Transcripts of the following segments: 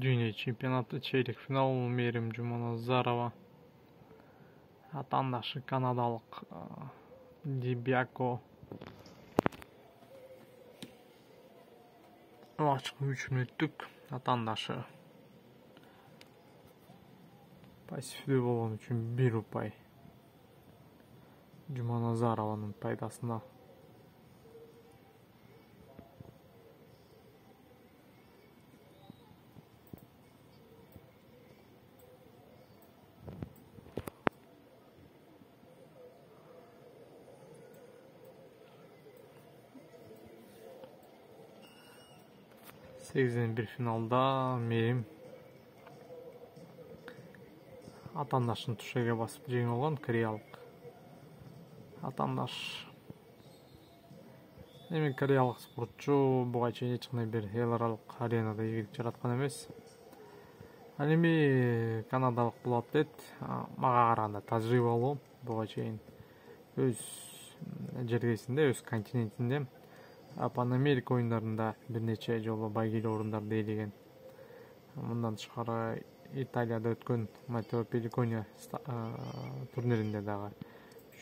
Dünya çempionatı çeyrek final Merim Jumanazarova atandaşı Kanadalık Dibiako açık 3 minütlük atandaşı pasifli olan için 1 rupay Jumanazarova'nın paydasına. Bir finalda Merim atandaşın tuşaga basıp жеңип алган Кореялык атандаş. Эми Кореялык спортчу буга чейин эч кандай бир эл аралык аренада ийгилик жараткан эмес. Ал эми канадалык бул атлет мага караганда тажрыйбалуу, буга чейин өз жергесинде, өз континентинде Пан Америка оюндарында бир нече жолу байгелүү орундарды ээлеген. Мындан тышкары Италияда өткөн Матео Пеликония турниринде дагы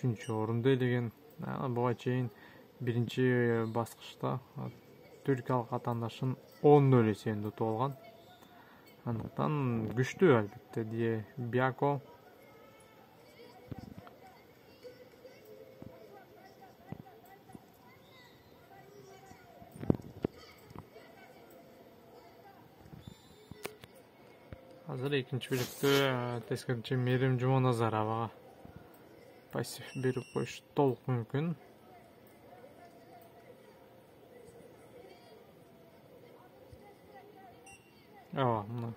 3-чү орунду ээлеген. Буга чейин биринчи баскычта түркиялык атандашын 10-0 эсебинде утуп алган. Андыктан күчтүү албетте Диbiako. Hazır ikinci bölükte teskerince Merim Jumanazarova pasif berip koyuş толук mümkün. Mına.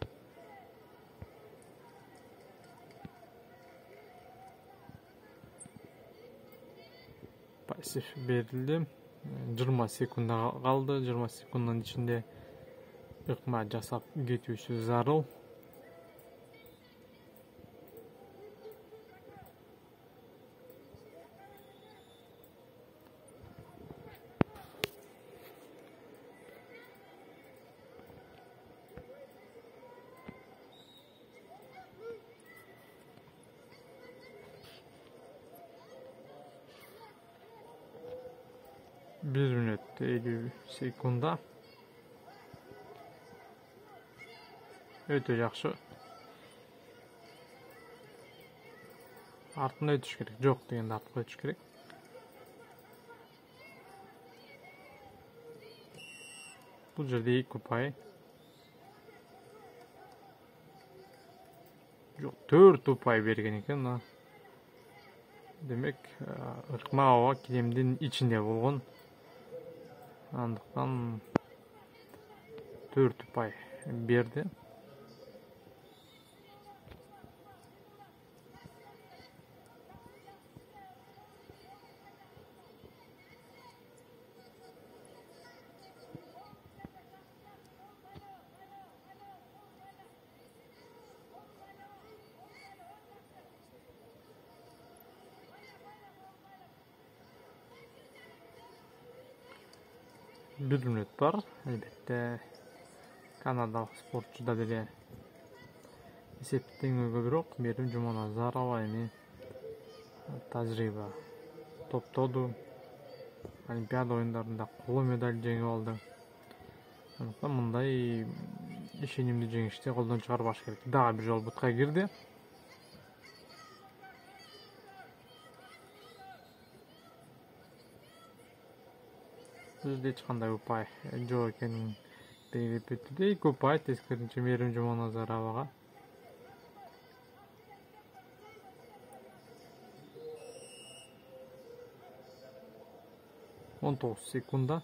Pasif berildi. 20 sekunda kaldı. 20 sekundanın içinde ыкма жасап кетүүсү зарыл. Bir minut 50 sekunda. Өтө жакшы. Артына өтүш керек. Жок дегенде артқа өтүш керек. Бул жерде 2 ұпай. Жок, 4 ұпай берген екен. Демек, ыкма аба килемдин ичинде болгон. Андыктан 4 ұпай берди. Bir minut var. Elbette Kanadalık sportçuda деле эсептен көбүрөөк Merim Jumanazarova эми тажрыйба топтоду. Олимпиада оюндарында коло медаль жеңип алды. Андыктан мындай ишенимдүү жеңишти колдон чыгарбаш керек. Дагы бир жолу бутка кирди. Өзде ешқандай ұпай жоқ екенін белгілеп өтті. 2 ұпай тескерінше Merim Jumanazarova. Он 19 секунда.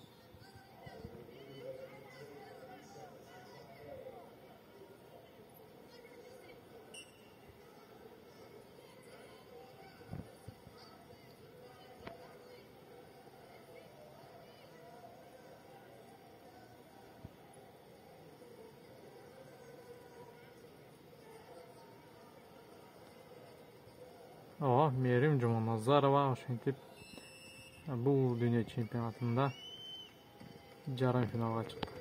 Merim Jumanazarova ошентип бул дүйнө чемпионатында жарым финалга чыкты.